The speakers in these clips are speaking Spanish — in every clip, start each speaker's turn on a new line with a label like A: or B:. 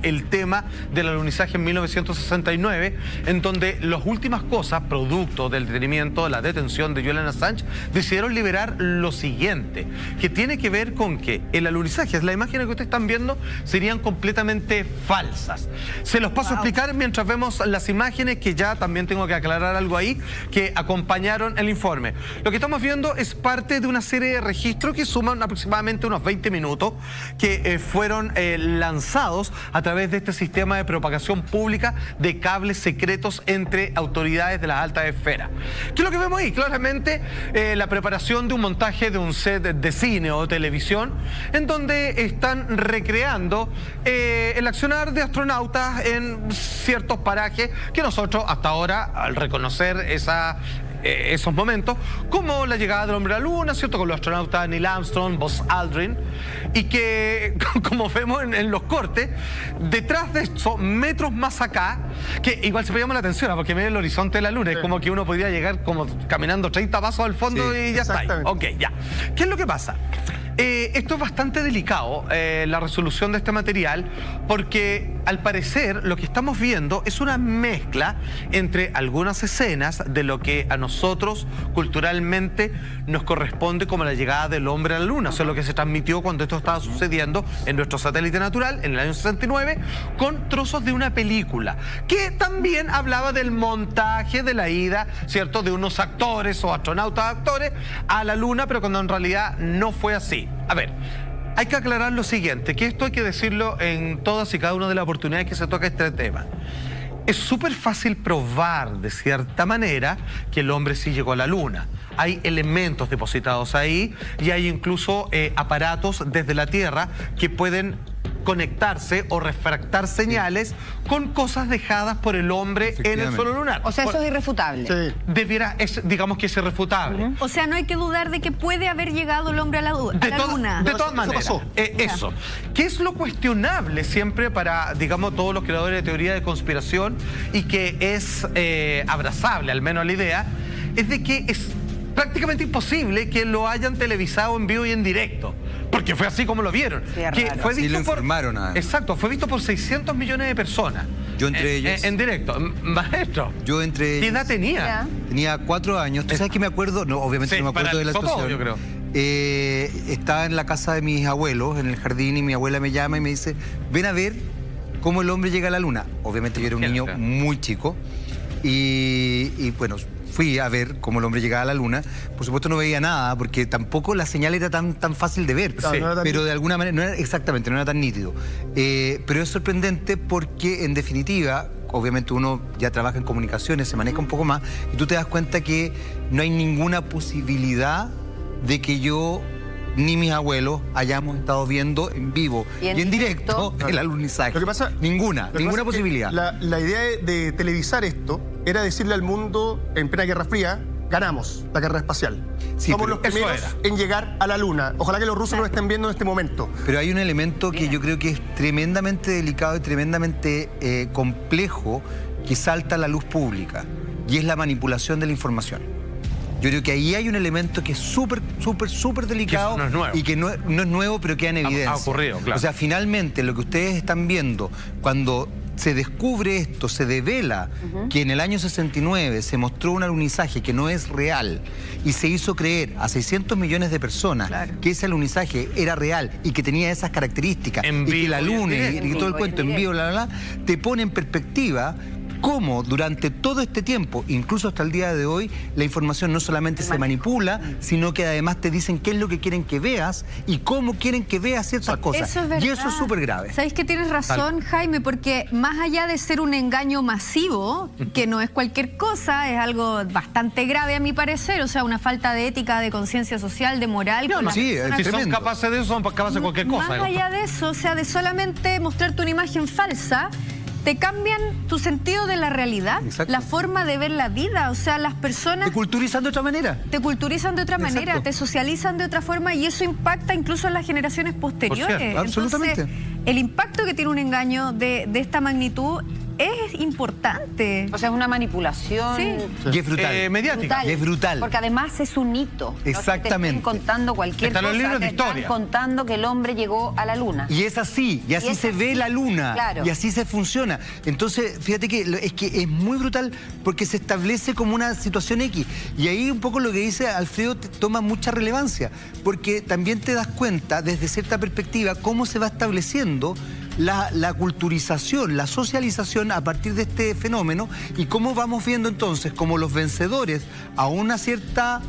A: el tema del alunizaje en 1969, en donde las últimas cosas, producto del detenimiento, la detención de Julian Assange, decidieron liberar lo siguiente, que tiene que ver con que el alunizaje, las imágenes que ustedes están viendo, serían completamente falsas. Se los paso a explicar mientras vemos las imágenes, que ya también tengo que aclarar algo ahí, que acompañaron el informe. Lo que estamos viendo es parte de una serie de registros que suman aproximadamente unos 20 minutos, que fueron lanzados a través de este sistema de propagación pública de cables secretos entre autoridades de las altas esferas. ¿Qué es lo que vemos ahí? Claramente la preparación de un montaje de un set de cine o televisión, en donde están recreando el accionar de astronautas en ciertos parajes que nosotros hasta ahora, al reconocer esos momentos, como la llegada del hombre a la luna, ¿cierto?, con los astronautas Neil Armstrong, Buzz Aldrin, y que, como vemos en los cortes, detrás de esto, metros más acá, que igual se me llama la atención, porque mira el horizonte de la luna, es como que uno podría llegar como caminando 30 pasos al fondo y ya está ahí. Ok, ya. ¿Qué es lo que pasa? Esto es bastante delicado, la resolución de este material, porque al parecer lo que estamos viendo es una mezcla entre algunas escenas de lo que a nosotros culturalmente nos corresponde como la llegada del hombre a la luna, o sea, lo que se transmitió cuando esto estaba sucediendo en nuestro satélite natural en el año 69, con trozos de una película, que también hablaba del montaje de la ida, ¿cierto?, de unos actores o astronautas actores a la luna, pero cuando en realidad no fue así. A ver, hay que aclarar lo siguiente, que esto hay que decirlo en todas y cada una de las oportunidades que se toca este tema. Es súper fácil probar, de cierta manera, que el hombre sí llegó a la luna. Hay elementos depositados ahí y hay incluso aparatos desde la Tierra que pueden conectarse o refractar señales con cosas dejadas por el hombre en el suelo lunar.
B: O sea, eso es irrefutable.
A: Sí. Digamos que es irrefutable.
B: O sea, no hay que dudar de que puede haber llegado el hombre a la luna.
A: De todas maneras. Eso. ¿Qué es lo cuestionable siempre para, digamos, todos los creadores de teoría de conspiración y que es abrazable, al menos la idea, es de que es prácticamente imposible que lo hayan televisado en vivo y en directo, porque fue así como lo vieron.
C: Sí,
A: que fue visto
D: lo informaron
A: Exacto, fue visto por 600 millones de personas.
D: Yo entre ellos.
A: En directo. Maestro.
D: Yo entre ellos.
A: ¿Qué edad tenía?
D: Tenía 4 años. ¿Tú sabes que me acuerdo? No, obviamente no me acuerdo de la situación.
A: Yo creo.
D: Estaba en la casa de mis abuelos, en el jardín, y mi abuela me llama y me dice, ven a ver cómo el hombre llega a la luna. Obviamente yo era un niño muy chico y bueno, fui a ver cómo el hombre llegaba a la luna. Por supuesto no veía nada, porque tampoco la señal era tan fácil de ver.
A: Sí.
D: Pero de alguna manera, no era tan nítido. Pero es sorprendente porque, en definitiva, obviamente uno ya trabaja en comunicaciones, se maneja un poco más, y tú te das cuenta que no hay ninguna posibilidad de que yo ni mis abuelos hayamos estado viendo en vivo y en directo el alunizaje.
C: Lo que pasa,
D: ninguna posibilidad.
C: La idea de televisar esto era decirle al mundo, en plena Guerra Fría, ganamos la carrera espacial.
D: Sí,
C: somos los primeros en llegar a la luna. Ojalá que los rusos nos estén viendo en este momento.
D: Pero hay un elemento que yo creo que es tremendamente delicado y tremendamente complejo, que salta a la luz pública, y es la manipulación de la información. Yo creo que ahí hay un elemento que es súper delicado,
A: que no es nuevo.
D: Y que no es nuevo, pero queda en evidencia.
A: Ha ocurrido, claro.
D: O sea, finalmente lo que ustedes están viendo, cuando se descubre esto, se devela que en el año 69 se mostró un alunizaje que no es real y se hizo creer a 600 millones de personas que ese alunizaje era real y que tenía esas características, y que la luna y todo el cuento en vivo, te pone en perspectiva cómo durante todo este tiempo, incluso hasta el día de hoy, la información no solamente se manipula, sino que además te dicen qué es lo que quieren que veas y cómo quieren que veas ciertas cosas.
B: Eso es verdad.
D: Y eso es súper grave.
B: ¿Sabéis que tienes razón, Jaime? Porque más allá de ser un engaño masivo, que no es cualquier cosa, es algo bastante grave a mi parecer, o sea, una falta de ética, de conciencia social, de moral.
D: Sí,
A: si son capaces de eso, son capaces de cualquier cosa.
B: Más allá de eso, o sea, de solamente mostrarte una imagen falsa, te cambian tu sentido de la realidad, la forma de ver la vida. O sea, las personas...
D: Te culturizan de otra manera.
B: Te culturizan de otra manera, te socializan de otra forma, y eso impacta incluso en las generaciones posteriores.
D: Absolutamente.
B: Entonces, el impacto que tiene un engaño de esta magnitud es importante.
E: O sea, es una manipulación.
B: Sí.
D: Y es brutal.
A: Mediática.
D: Y es brutal.
E: Porque además es un hito.
D: Exactamente.
E: No es que te estén contando cualquier
A: Están los
E: cosa,
A: libros de
E: te están
A: historia.
E: contando que el hombre llegó a la luna.
D: Y es así, y así
E: es
D: se ve
E: así,
D: la luna,
E: claro.
D: y así se funciona. Entonces, fíjate que es muy brutal porque se establece como una situación X. Y ahí un poco lo que dice Alfredo toma mucha relevancia, porque también te das cuenta desde cierta perspectiva cómo se va estableciendo la culturización, la socialización a partir de este fenómeno y cómo vamos viendo entonces como los vencedores a una cierta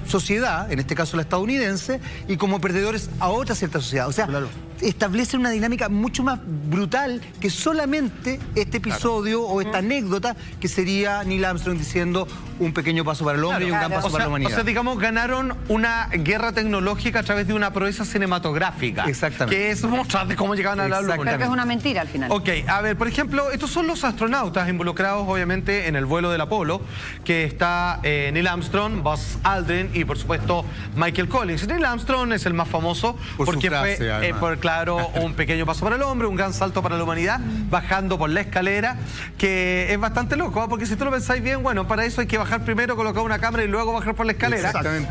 D: sociedad, en este caso la estadounidense, y como perdedores a otra cierta sociedad. O sea,
C: Claro.
D: establece una dinámica mucho más brutal que solamente este episodio o esta anécdota que sería Neil Armstrong diciendo un pequeño paso para el hombre y un gran paso para la humanidad.
A: O sea, digamos, ganaron una guerra tecnológica a través de una proeza cinematográfica.
D: Exactamente.
A: Que es mostrar de cómo llegaban a la luna.
E: Creo que es una mentira al final.
A: Ok, a ver, por ejemplo, estos son los astronautas involucrados obviamente en el vuelo del Apolo, que está Neil Armstrong, Buzz Aldrin y por supuesto Michael Collins. Neil Armstrong es el más famoso
D: Por su
A: porque
D: frase,
A: fue,
D: además.
A: claro, un pequeño paso para el hombre, un gran salto para la humanidad, bajando por la escalera, que es bastante loco, ¿eh? Porque si tú lo pensáis bien, bueno, para eso hay que bajar primero, colocar una cámara y luego bajar por la escalera.
D: Exactamente.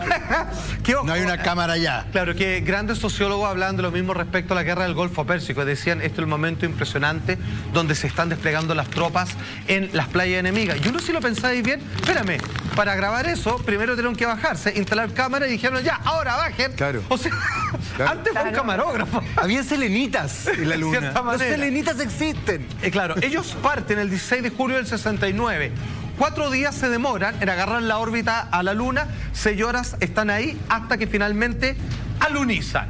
A: Que, ojo,
D: No hay una cámara ya.
A: Claro, que grandes sociólogos hablan de lo mismo respecto a la guerra del Golfo Pérsico. Decían, este es el momento impresionante donde se están desplegando las tropas en las playas enemigas. Y uno, si lo pensáis bien, espérame, para grabar eso, primero tuvieron que bajarse, instalar cámara y dijeron, ya, ahora bajen.
D: Claro.
A: O sea,
D: Claro.
A: antes fue un camarógrafo.
D: Había selenitas en la
A: De
D: luna.
A: cierta
D: Los
A: manera.
D: selenitas existen.
A: Claro, ellos parten el 16 de julio del 69. 4 días se demoran en agarrar la órbita a la luna, 6 horas están ahí hasta que finalmente alunizan.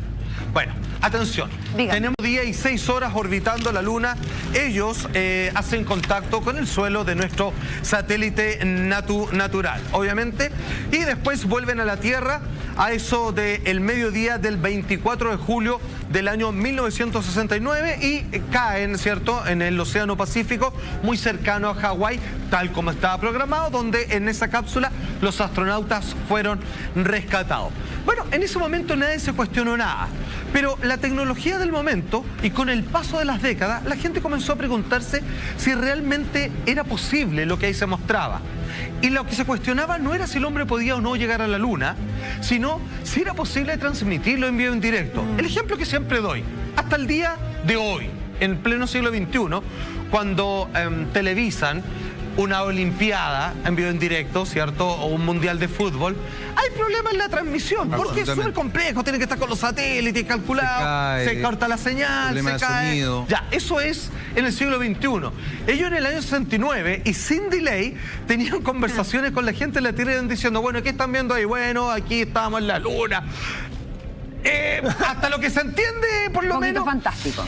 A: Bueno, atención,
E: Dígame.
A: tenemos día y 6 horas orbitando la luna. Ellos hacen contacto con el suelo de nuestro satélite natural, obviamente, y después vuelven a la Tierra a eso del mediodía del 24 de julio del año 1969 y caen, ¿cierto?, en el Océano Pacífico, muy cercano a Hawái, tal como estaba programado, donde en esa cápsula los astronautas fueron rescatados. Bueno, en ese momento nadie se cuestionó nada, pero la tecnología del momento y con el paso de las décadas, la gente comenzó a preguntarse si realmente era posible lo que ahí se mostraba. Y lo que se cuestionaba no era si el hombre podía o no llegar a la luna, sino si era posible transmitirlo en vivo en directo. El ejemplo que siempre doy, hasta el día de hoy, en pleno siglo XXI, cuando televisan una olimpiada en vivo en directo, ¿cierto? O un mundial de fútbol, hay problemas en la transmisión, porque es súper complejo, tiene que estar con los satélites calculados, se corta la señal,
D: problema
A: se
D: de
A: cae.
D: sonido.
A: Ya, eso es en el siglo XXI. Ellos en el año 69 y sin delay tenían conversaciones con la gente en la Tierra diciendo, bueno, ¿qué están viendo ahí? Bueno, aquí estábamos en la luna. Hasta lo que se entiende, por lo
E: Un poquito
A: menos.
E: fantástico.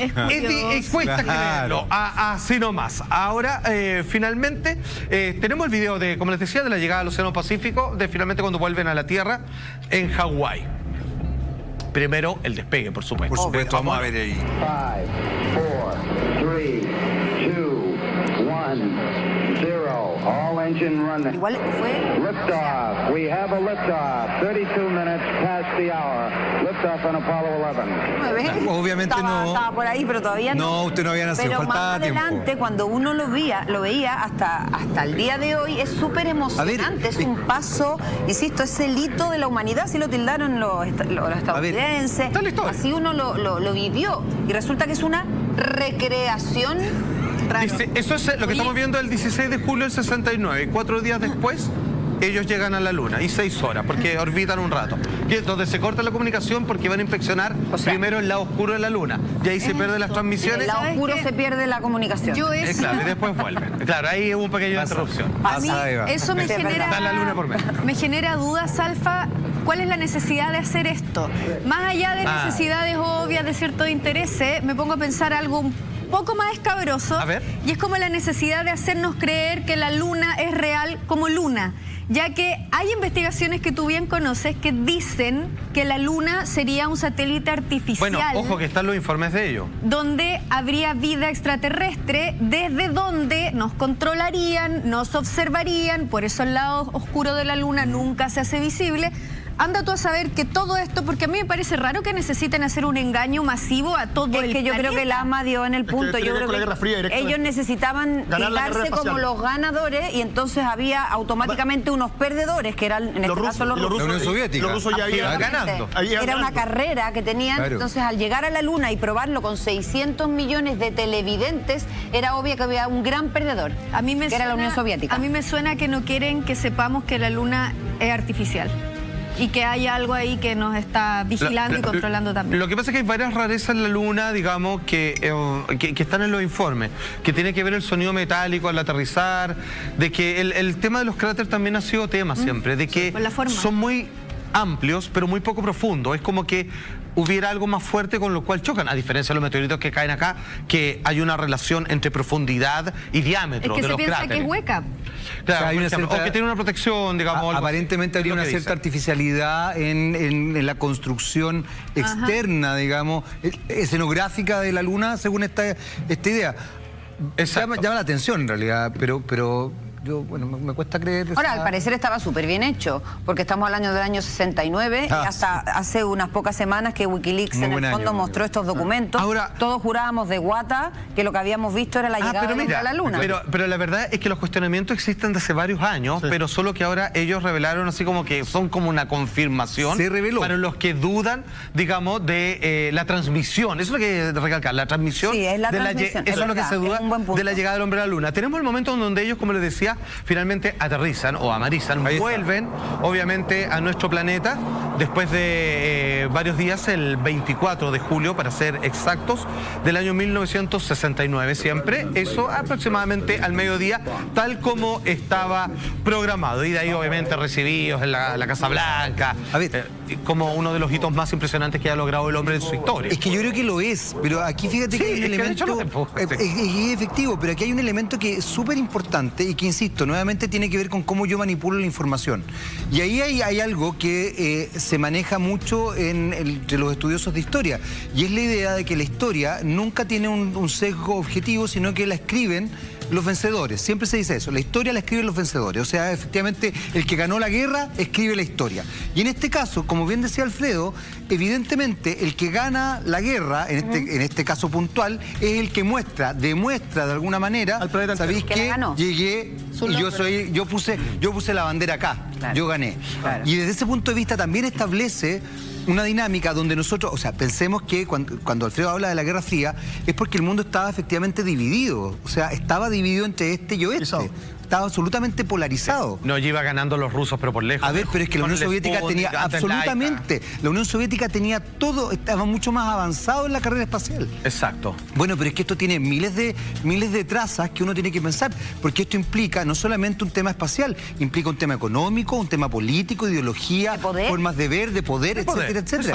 A: Cuesta
D: Claro.
A: creerlo, así nomás. Ahora, finalmente, tenemos el video de, como les decía, de la llegada al Océano Pacífico, de finalmente cuando vuelven a la Tierra en Hawái. Primero, el despegue, por supuesto.
D: Por supuesto, vamos a ver ahí.
F: 5, 4, 3, 2, 1, 0. All engine running.
E: Igual fue...
F: Liftoff. We have a liftoff. 32 minutes past the hour. Liftoff on Apollo 11.
D: Obviamente no.
E: Estaba por ahí, pero todavía no.
D: No, usted no había nacido,
E: Pero
D: faltaba
E: más adelante,
D: tiempo.
E: cuando uno lo veía hasta el día de hoy, es súper emocionante. Es un paso, insisto, es el hito de la humanidad, así lo tildaron los estadounidenses.
A: está la historia.
E: Así uno lo vivió. Y resulta que es una recreación.
A: Dice, eso es lo que estamos viendo el 16 de julio del 69. Y 4 días después, ellos llegan a la Luna. Y 6 horas, porque orbitan un rato. Y es donde se corta la comunicación porque van a inspeccionar primero el lado oscuro de la Luna. Y ahí se pierden las
E: En
A: transmisiones.
E: el lado
B: ¿Sabes
E: oscuro
B: qué?
E: se pierde la comunicación.
B: Yo eso,
A: Claro, y después vuelven. Claro, ahí hubo un pequeño interrupción.
B: a mí,
D: Pasa, Eva.
B: eso me
E: Sí, es verdad.
A: Está la luna por medio.
B: me genera dudas, Alfa. ¿Cuál es la necesidad de hacer esto? Más allá de necesidades obvias de ciertos intereses, me pongo a pensar algo un poco más escabroso.
A: A ver.
B: Y es como la necesidad de hacernos creer que la luna es real como luna. Ya que hay investigaciones que tú bien conoces que dicen que la luna sería un satélite artificial.
A: Bueno, ojo que están los informes de ello.
B: Donde habría vida extraterrestre, desde donde nos controlarían, nos observarían, por eso el lado oscuro de la luna nunca se hace visible, anda tú a saber que todo esto, porque a mí me parece raro que necesiten hacer un engaño masivo a todo el
E: Es que yo creo
B: planeta.
E: que el AMA dio en el punto.
C: tiene
E: Yo
C: que ver
E: creo
C: con la
E: que
C: Guerra Fría directamente.
E: ellos necesitaban
C: Ganar la guerra
E: tirarse como
C: espacial.
E: los ganadores y entonces había automáticamente unos perdedores, que eran en este caso los rusos.
D: La Unión Soviética.
C: Los rusos ya habían
E: Absolutamente.
A: ganando.
C: Ahí iban
E: Era una
C: ganando.
E: carrera que tenían,
D: Claro.
E: entonces al llegar a la Luna y probarlo con 600 millones de televidentes, era obvio que había un gran perdedor,
B: A mí me
E: que era la Unión Soviética.
B: A mí me suena que no quieren que sepamos que la luna es artificial y que hay algo ahí que nos está vigilando y controlando también.
A: Lo que pasa es que hay varias rarezas en la Luna, digamos, que están en los informes, que tiene que ver el sonido metálico al aterrizar, de que el tema de los cráteres también ha sido tema siempre, de que
B: por la forma.
A: son muy amplios, pero muy poco profundos. Es como que hubiera algo más fuerte con lo cual chocan, a diferencia de los meteoritos que caen acá, que hay una relación entre profundidad y
B: Es
A: diámetro
B: que
A: de
B: se
A: los
B: piensa
A: cráteres.
B: que es hueca.
A: Claro,
D: O sea, hay
A: por
D: una
A: ejemplo,
D: cierta-
A: o que tiene una protección, digamos. algo así.
D: Aparentemente habría
A: Es lo
D: una
A: que
D: cierta
A: dicen.
D: artificialidad en la construcción externa, digamos, escenográfica de la Luna, según esta idea.
A: Exacto.
D: Llama la atención en realidad, pero yo, bueno, me cuesta creer.
E: Ahora, al parecer estaba súper bien hecho, porque estamos hablando del año 69 y hasta hace unas pocas semanas que Wikileaks
D: Muy
E: en el
D: buen
E: fondo
D: año,
E: mostró estos documentos.
A: Ahora-
E: todos jurábamos de guata que lo que habíamos visto era la llegada
A: pero
E: del hombre
A: mira,
E: a la Luna.
A: pero la verdad es que los cuestionamientos existen desde hace varios años, pero solo que ahora ellos revelaron así como que son como una confirmación
D: Se reveló.
A: para los que dudan, digamos, de la transmisión. Eso es lo que recalcar, la transmisión.
E: Sí, es la
A: de
E: transmisión,
A: eso
E: es
A: es lo que
E: verdad,
A: se duda
E: es un buen punto.
A: de la llegada del hombre a la Luna. Tenemos el momento en donde ellos, como les decía, finalmente aterrizan o amarizan,
D: Ahí está.
A: vuelven, obviamente, a nuestro planeta después de varios días, el 24 de julio, para ser exactos, del año 1969 siempre. Eso aproximadamente al mediodía, tal como estaba programado. Y de ahí, obviamente, recibidos en la Casa Blanca,
D: A ver.
A: como uno de los hitos más impresionantes que ha logrado el hombre en su historia.
D: Es que yo creo que lo es, pero aquí fíjate
A: Sí,
D: que hay un
A: es que de hecho
D: elemento
A: lo es, pues,
D: es efectivo, pero aquí hay un elemento que es súper importante y que, insisto, nuevamente tiene que ver con cómo yo manipulo la información. Y ahí hay algo que se maneja mucho entre los estudiosos de historia, y es la idea de que la historia nunca tiene un sesgo objetivo, sino que la escriben los vencedores. Siempre se dice eso, la historia la escriben los vencedores. O sea, efectivamente, el que ganó la guerra escribe la historia. Y en este caso, como bien decía Alfredo, evidentemente el que gana la guerra, en este caso puntual, es el que demuestra de alguna manera,
C: Al planeta
D: ¿sabéis
E: entero. Que la
D: qué?
E: ganó.
D: Llegué y yo puse la bandera acá,
E: Claro.
D: yo gané.
E: Claro.
D: Y desde ese punto de vista también establece una dinámica donde nosotros, o sea, pensemos que cuando Alfredo habla de la Guerra Fría es porque el mundo estaba efectivamente dividido, o sea, estaba dividido entre este y oeste,
C: Polarizado.
D: estaba absolutamente polarizado.
A: No, iba ganando los rusos, pero por lejos.
D: A ver, pero es que la
A: Con
D: Unión
A: el
D: Soviética
A: Sputnik,
D: tenía
A: antes
D: absolutamente, la Unión Soviética tenía todo, estaba mucho más avanzado en la carrera espacial.
A: Laika. Exacto.
D: Bueno, pero es que esto tiene miles de trazas que uno tiene que pensar, porque esto implica no solamente un tema espacial, implica un tema económico, un tema político, ideología,
E: De poder.
D: formas de ver, de poder, etcétera, etcétera.